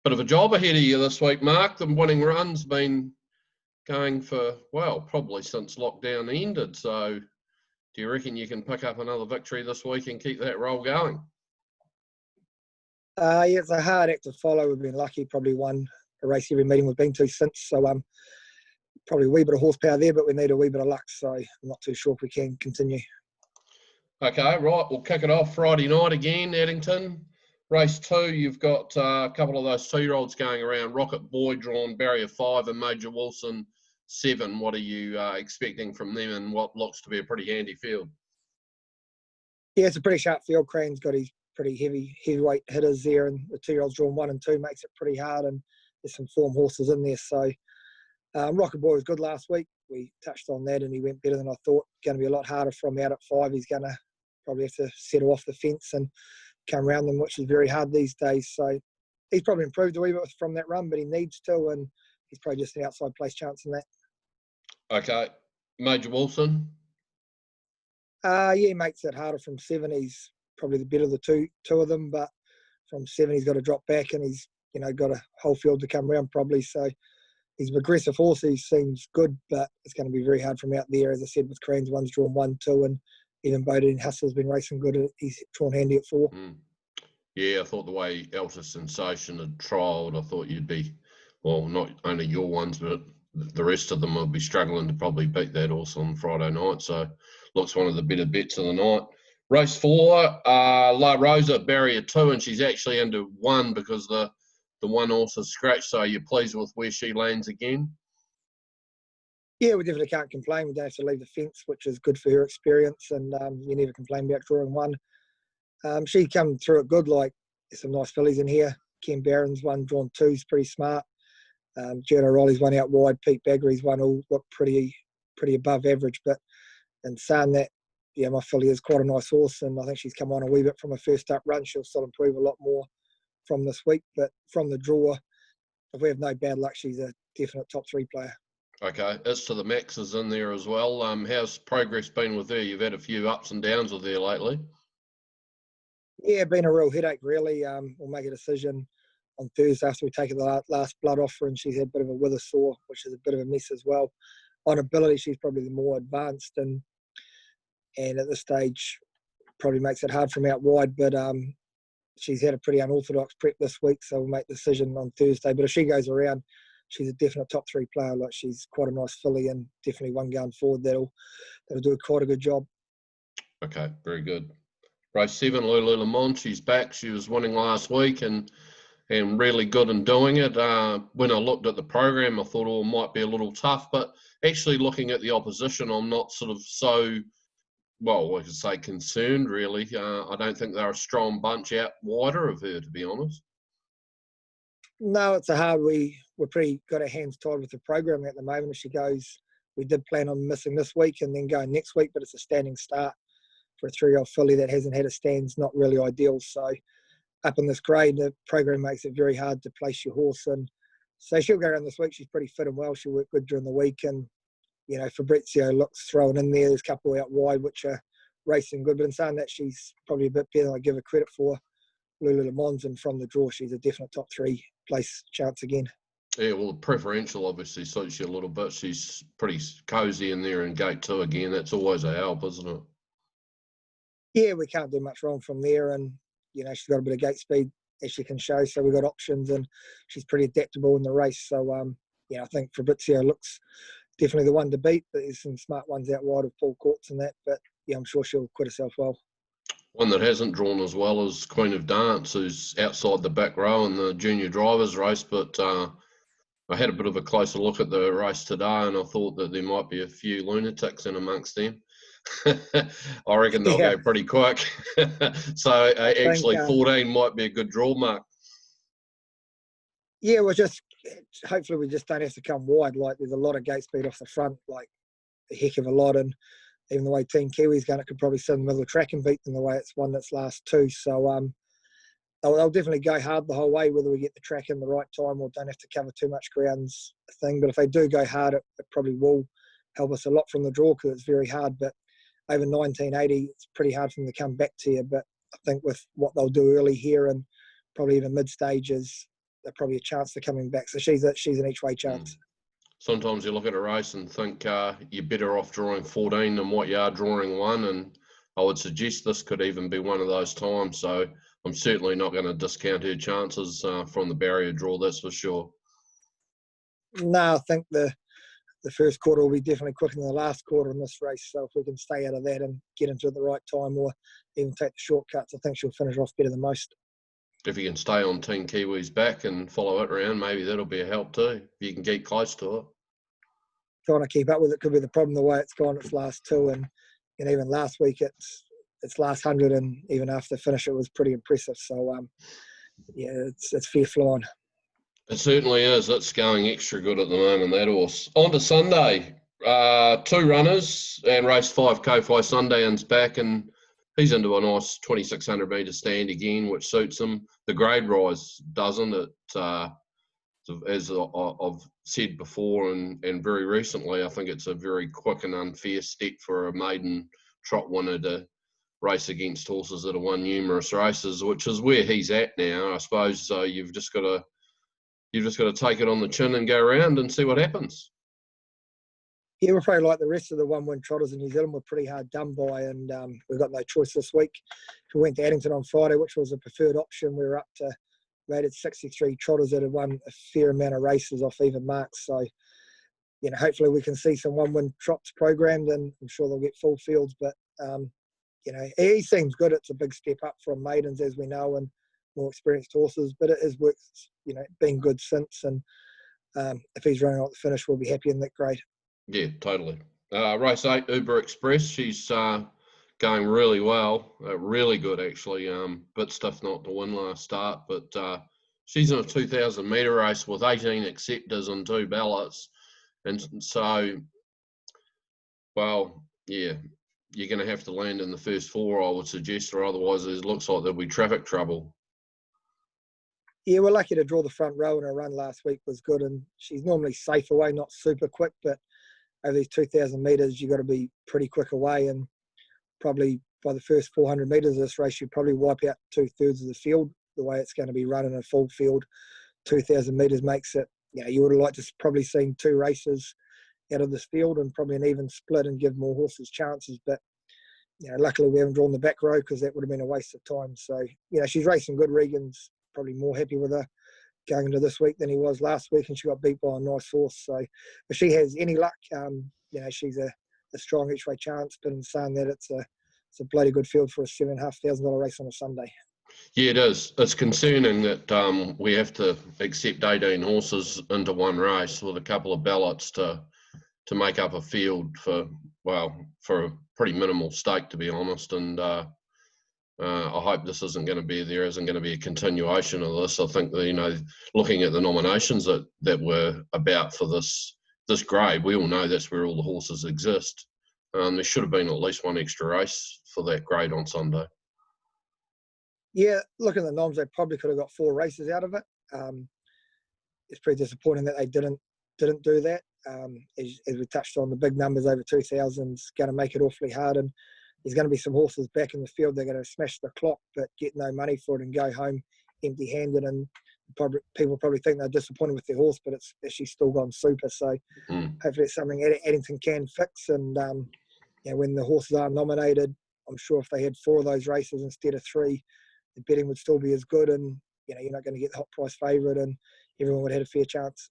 Bit of a job ahead of you this week, Mark. The winning run's been going for, well, probably since lockdown ended. So do you reckon you can pick up another victory this week and keep that roll going? Yeah, it's a hard act to follow. We've been lucky, probably won a race every meeting we've been to since. So probably a wee bit of horsepower there, but we need a wee bit of luck. So I'm not too sure if we can continue. Okay, right. We'll kick it off Friday night again, Addington. Race 2, you've got a couple of those 2-year-olds going around. Rocket Boy drawn Barrier 5 and Major Wilson 7. What are you expecting from them and what looks to be a pretty handy field? Yeah, it's a pretty sharp field. Crane's got his pretty heavyweight hitters there, and the 2-year-olds drawn 1 and 2 makes it pretty hard, and there's some form horses in there. So Rocket Boy was good last week. We touched on that, and he went better than I thought. Going to be a lot harder from out at 5. He's going to probably have to settle off the fence and come around them, which is very hard these days. So he's probably improved a wee bit from that run, but he needs to, and he's probably just an outside place chance in that. Okay. Major Wilson? Yeah, he makes it harder from 7. He's probably the better of the two of them, but from 7 he's got to drop back, and he's got a whole field to come around probably. So he's an aggressive horse. He seems good, but it's going to be very hard from out there. As I said, with Cranes, one's drawn 1, 2, and even Bowden Hustler's been racing good. He's drawn handy at 4. Yeah, I thought the way Elsa Sensation had trialled, I thought you'd be, well, not only your ones, but the rest of them will be struggling to probably beat that horse on Friday night. So looks one of the better bets of the night. Race 4, La Rosa, Barrier 2, and she's actually under 1 because the one horse is scratched. So you're pleased with where she lands again? Yeah, we definitely can't complain. We don't have to leave the fence, which is good for her experience, and you never complain about drawing 1. She come through it good. Like, there's some nice fillies in here. Ken Barron's one drawn 2 is pretty smart. Gerda Riley's one out wide. Pete Baggery's one all look pretty above average. But in saying that, yeah, my filly is quite a nice horse, and I think she's come on a wee bit from a first up run. She'll still improve a lot more from this week. But from the draw, if we have no bad luck, she's a definite top 3 player. Okay, as to the Maxes in there as well, how's progress been with her? You've had a few ups and downs with her lately. Yeah, been a real headache, really. We'll make a decision on Thursday after we take the last blood off her, and she's had a bit of a wither sore, which is a bit of a mess as well. On ability, she's probably the more advanced, and at this stage, probably makes it hard from out wide, but she's had a pretty unorthodox prep this week, so we'll make the decision on Thursday. But if she goes around, she's a definite top 3 player. Like, she's quite a nice filly, and definitely one going forward that'll do quite a good job. Okay, very good. Race 7, Lulu Le Mans, she's back. She was winning last week and really good in doing it. When I looked at the program, I thought, it might be a little tough, but actually looking at the opposition, I'm not sort of so, well, I could say concerned, really. I don't think they're a strong bunch out wider of her, to be honest. No, it's a hard. We're pretty got our hands tied with the program at the moment. If she goes, we did plan on missing this week and then going next week, but it's a standing start for a 3-year-old filly that hasn't had a stand's not really ideal. So up in this grade, the program makes it very hard to place your horse. And so she'll go around this week. She's pretty fit and well. She'll work good during the week. And, Fabrizio looks thrown in there. There's a couple out wide which are racing good. But in saying that, she's probably a bit better than I give her credit for. Lulu Le Mans, and from the draw, she's a definite top 3 place chance again. Yeah, well, the preferential obviously suits you a little bit. She's pretty cosy in there in gate 2 again. That's always a help, isn't it? Yeah, we can't do much wrong from there, and she's got a bit of gate speed as she can show, so we've got options, and she's pretty adaptable in the race. So I think Fabrizio looks definitely the one to beat, but there's some smart ones out wide of Paul Courts and that, but yeah, I'm sure she'll quit herself well. One that hasn't drawn as well as Queen of Dance, who's outside the back row in the junior drivers race, but I had a bit of a closer look at the race today, and I thought that there might be a few lunatics in amongst them. I reckon they'll go pretty quick. So actually 14 might be a good draw mark. Yeah, hopefully we just don't have to come wide. Like, there's a lot of gate speed off the front, like a heck of a lot, and even the way Team Kiwi's going, it could probably sit in the middle of the track and beat them the way it's won its last 2. So they'll definitely go hard the whole way, whether we get the track in the right time or don't have to cover too much ground's thing. But if they do go hard, it probably will help us a lot from the draw, because it's very hard. But over 1980, it's pretty hard for them to come back to you. But I think with what they'll do early here and probably even mid-stages, they're probably a chance of coming back. So she's an each way chance. Sometimes you look at a race and think you're better off drawing 14 than what you are drawing 1, and I would suggest this could even be one of those times. So I'm certainly not going to discount her chances from the barrier draw, that's for sure. No, I think the first quarter will be definitely quicker than the last quarter in this race. So if we can stay out of that and get into it at the right time, or even take the shortcuts, I think she'll finish off better than most. If you can stay on Team Kiwi's back and follow it around, maybe that'll be a help too. If you can get close to it. Trying to keep up with it could be the problem, the way it's gone its last 2, and even last week its last 100, and even after the finish it was pretty impressive. So yeah, it's fair flying. It certainly is. It's going extra good at the moment, that horse. On to Sunday. 2 runners and race 5. Ko-Fi Sundowns back, and he's into a nice 2,600 metre stand again, which suits him. The grade rise doesn't it? As I've said before and very recently, I think it's a very quick and unfair step for a maiden trot winner to race against horses that have won numerous races, which is where he's at now. I suppose you've just got to take it on the chin and go around and see what happens. Yeah, we're probably like the rest of the one-win trotters in New Zealand. We're pretty hard done by, and we've got no choice this week. We went to Addington on Friday, which was a preferred option. We were up to rated 63 trotters that had won a fair amount of races off even marks. So, hopefully we can see some one-win trots programmed, and I'm sure they'll get full fields. But, he seems good. It's a big step up from maidens, as we know, and more experienced horses. But it has worked, been good since. And if he's running out the finish, we'll be happy in that grade. Yeah, totally. Race 8, Uber Express. She's going really well, really good actually. Bit stiff not to win last start, but she's in a 2,000 metre race with 18 acceptors and 2 ballots, and so, well, yeah, you're going to have to land in the first 4, I would suggest, or otherwise it looks like there'll be traffic trouble. Yeah, we're lucky to draw the front row, and her run last week was good, and she's normally safe away, not super quick, but over these 2,000 metres, you've got to be pretty quick away, and probably by the first 400 metres of this race, you'd probably wipe out 2/3 of the field. The way it's going to be run in a full field, 2,000 metres makes it, you would have liked to probably seen 2 races out of this field and probably an even split and give more horses chances. But, luckily we haven't drawn the back row, because that would have been a waste of time. So, she's racing good. Regan's probably more happy with her going into this week than he was last week, and she got beat by a nice horse. So if she has any luck, she's a strong each way chance. But in saying that, it's a bloody good field for a $7,500 race on a Sunday. Yeah, it is. It's concerning that we have to accept 18 horses into one race with a couple of ballots to make up a field for a pretty minimal stake, to be honest. And I hope this isn't going to be a continuation of this. I think that, looking at the nominations that were about for this grade, we all know that's where all the horses exist. There should have been at least one extra race for that grade on Sunday. Yeah, looking at the noms, they probably could have got 4 races out of it. It's pretty disappointing that they didn't do that. As we touched on, the big numbers over 2,000 is going to make it awfully hard, and there's going to be some horses back in the field. They're going to smash the clock but get no money for it and go home empty-handed, and people probably think they're disappointed with their horse, but it's actually still gone super. So hopefully it's something Addington can fix, and when the horses are nominated, I'm sure if they had 4 of those races instead of 3, the betting would still be as good, and you're not going to get the hot price favourite, and everyone would have had a fair chance.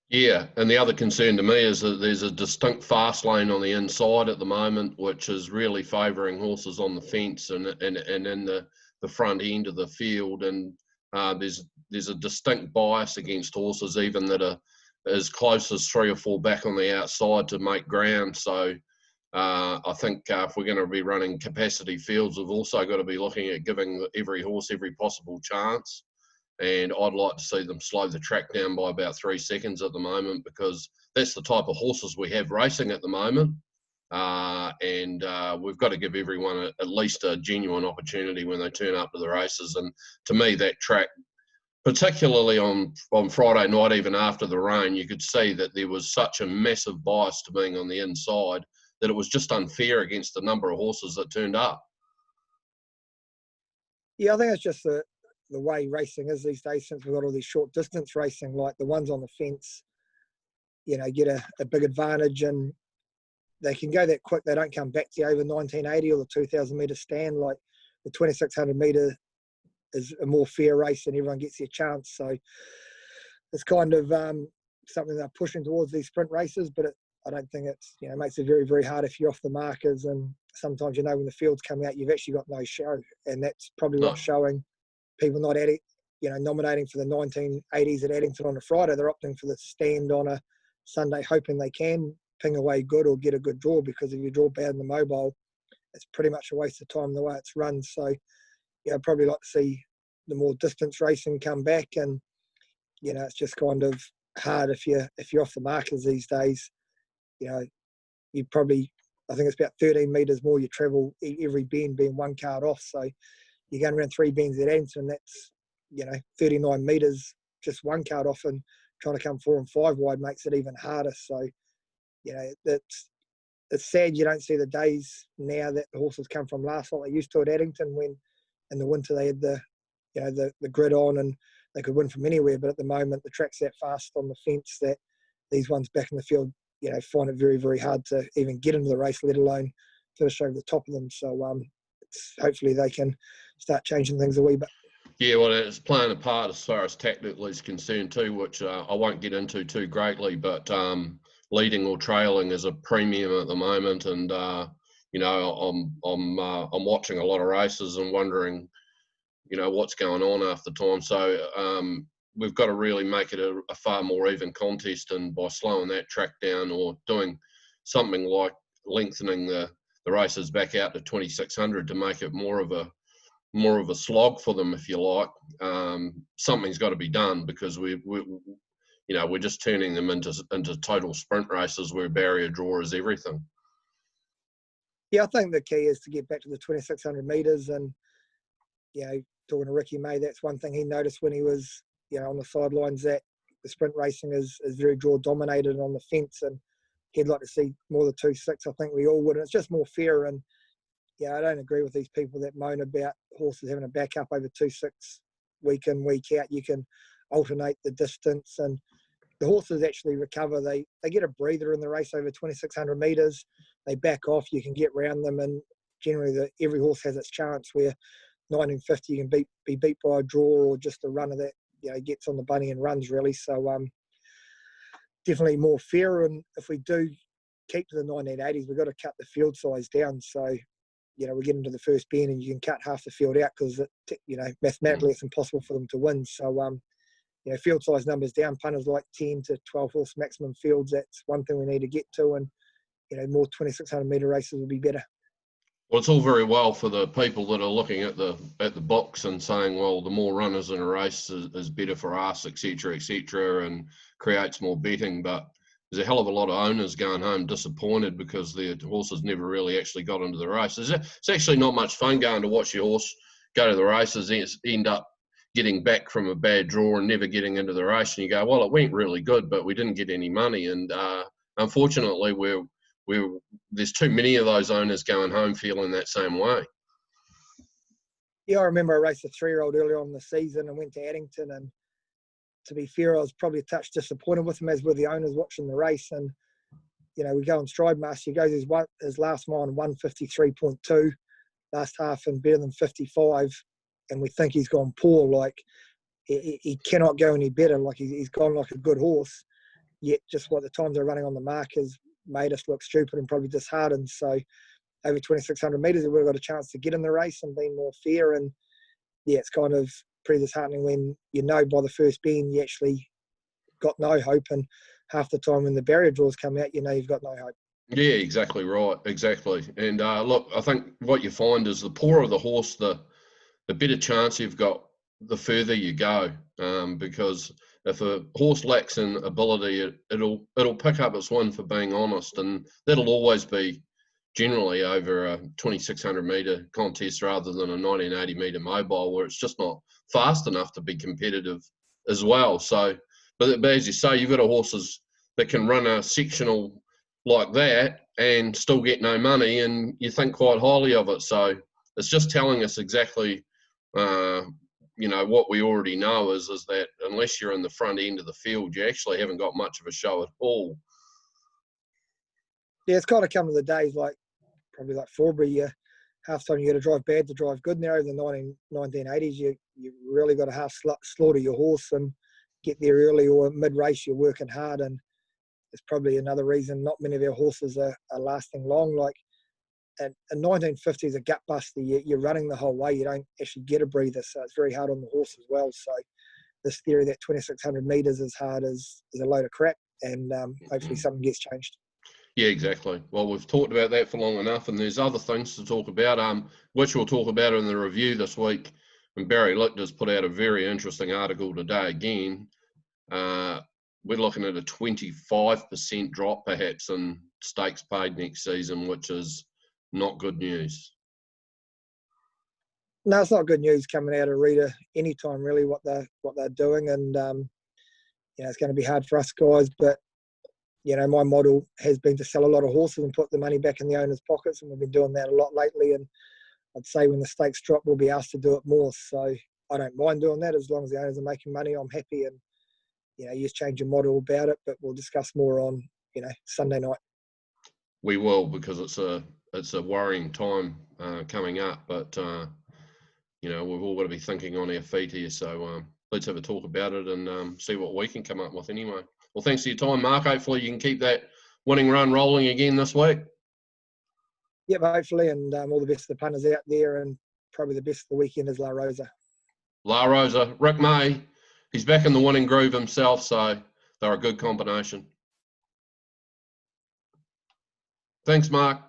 Yeah, and the other concern to me is that there's a distinct fast lane on the inside at the moment, which is really favouring horses on the fence and in the front end of the field. And there's a distinct bias against horses even that are as close as 3 or 4 back on the outside to make ground. So I think if we're going to be running capacity fields, we've also got to be looking at giving every horse every possible chance. And I'd like to see them slow the track down by about 3 seconds at the moment, because that's the type of horses we have racing at the moment. And we've got to give everyone at least a genuine opportunity when they turn up to the races. And to me, that track, particularly on Friday night, even after the rain, you could see that there was such a massive bias to being on the inside that it was just unfair against the number of horses that turned up. Yeah, I think it's just the way racing is these days, since we've got all these short distance racing, like the ones on the fence, get a big advantage, and they can go that quick. They don't come back to you over 1980 or the 2,000 metre stand. Like the 2,600 metre is a more fair race and everyone gets their chance. So it's kind of something they're pushing towards these sprint races, but I don't think it's, makes it very, very hard if you're off the markers. And sometimes, when the fields come out, you've actually got no show. And that's probably what's showing people not at it, nominating for the 1980s at Addington on a Friday. They're opting for the stand on a Sunday, hoping they can ping away good or get a good draw, because if you draw bad in the mobile, it's pretty much a waste of time the way it's run. So, I'd probably like to see the more distance racing come back, and it's just kind of hard if you're off the markers these days. You probably, I think it's about 13 metres more you travel every bend, being one card off. So you're going around 3 bends at Addington, that's 39 metres just one card off, and trying to come 4 and 5 wide makes it even harder. So it's sad you don't see the days now that the horses come from last like they used to at Addington, when in the winter they had the grid on and they could win from anywhere. But at the moment the track's that fast on the fence that these ones back in the field find it very, very hard to even get into the race, let alone finish over the top of them. So hopefully they can start changing things a wee bit. Yeah, well, it's playing a part as far as technically is concerned too, which I won't get into too greatly, but leading or trailing is a premium at the moment, and I'm watching a lot of races and wondering what's going on half the time. So we've got to really make it a far more even contest, and by slowing that track down or doing something like lengthening the races back out to 2,600 to make it more of a slog for them, if you like. Something's got to be done, because we're just turning them into total sprint races where barrier draw is everything. Yeah, I think the key is to get back to the 2,600 metres, and talking to Ricky May, that's one thing he noticed when he was on the sidelines, that the sprint racing is very draw dominated on the fence, and he'd like to see more of the 2.6. I think we all would, and it's just more fair. And I don't agree with these people that moan about horses having a backup over 2.6 week in, week out. You can alternate the distance, and the horses actually recover. They get a breather in the race over 2,600 metres. They back off. You can get round them, and generally every horse has its chance. Where 1950 you can be beat by a draw or just a runner that gets on the bunny and runs, really. So definitely more fair. And if we do keep to the 1980s, we've got to cut the field size down. So we get into the first bend and you can cut half the field out, because mathematically it's impossible for them to win. So field size numbers down. Punters like 10 to 12 horse maximum fields. That's one thing we need to get to, and more 2,600 metre races would be better. Well, it's all very well for the people that are looking at the box and saying, well, the more runners in a race is better for us, etc., and creates more betting. But there's a hell of a lot of owners going home disappointed because their horses never really actually got into the race. It's actually not much fun going to watch your horse go to the races, end up getting back from a bad draw and never getting into the race. And you go, well, it went really good, but we didn't get any money. And unfortunately, there's too many of those owners going home feeling that same way. Yeah, I remember I raced a 3-year-old earlier on in the season and went to Addington, and to be fair, I was probably a touch disappointed with him, as were the owners watching the race. And we go on Stride Master. He goes his last mile in 153.2, last half, and better than 55, and we think he's gone poor. Like he cannot go any better. Like he's gone like a good horse, yet just what the times they're running on the markers made us look stupid and probably disheartened. So over 2,600 metres, we would have got a chance to get in the race and be more fair. And it's kind of pretty disheartening when by the first bend you actually got no hope, and half the time when the barrier draws come out, you've got no hope. Yeah, exactly right, exactly. And look, I think what you find is the poorer the horse, the better chance you've got the further you go, because if a horse lacks in ability, it'll pick up its win for being honest, and that'll always be generally over a 2,600 metre contest rather than a 1,980 metre mobile, where it's just not fast enough to be competitive as well. So, but as you say, you've got horses that can run a sectional like that and still get no money, and you think quite highly of it. So it's just telling us exactly you know, what we already know is that unless you're in the front end of the field, you actually haven't got much of a show at all. Yeah, it's kind of come to the days probably like Forbury, half time you got to drive bad to drive good. Now in the 1980s, you really got to half slaughter your horse and get there early, or mid-race you're working hard. And it's probably another reason not many of our horses are lasting long. Like in 1950s, a gut buster, you're running the whole way. You don't actually get a breather, so it's very hard on the horse as well. So this theory that 2,600 metres is hard is a load of crap, and hopefully something gets changed. Yeah, exactly. Well, we've talked about that for long enough, and there's other things to talk about, which we'll talk about in the review this week. And Barry Lichter's put out a very interesting article today again. We're looking at a 25% drop perhaps in stakes paid next season, which is not good news. No, it's not good news coming out of Rita anytime really what they're doing, and it's going to be hard for us guys. But my model has been to sell a lot of horses and put the money back in the owner's pockets, and we've been doing that a lot lately. And I'd say when the stakes drop, we'll be asked to do it more. So I don't mind doing that as long as the owners are making money. I'm happy, and you just change your model about it. But we'll discuss more on Sunday night. We will, because it's a worrying time coming up. But we've all got to be thinking on our feet here. So let's have a talk about it and see what we can come up with anyway. Well, thanks for your time, Mark. Hopefully you can keep that winning run rolling again this week. Yep, hopefully, and all the best to the punters out there, and probably the best of the weekend is La Rosa. La Rosa, Rick May, he's back in the winning groove himself, so they're a good combination. Thanks, Mark.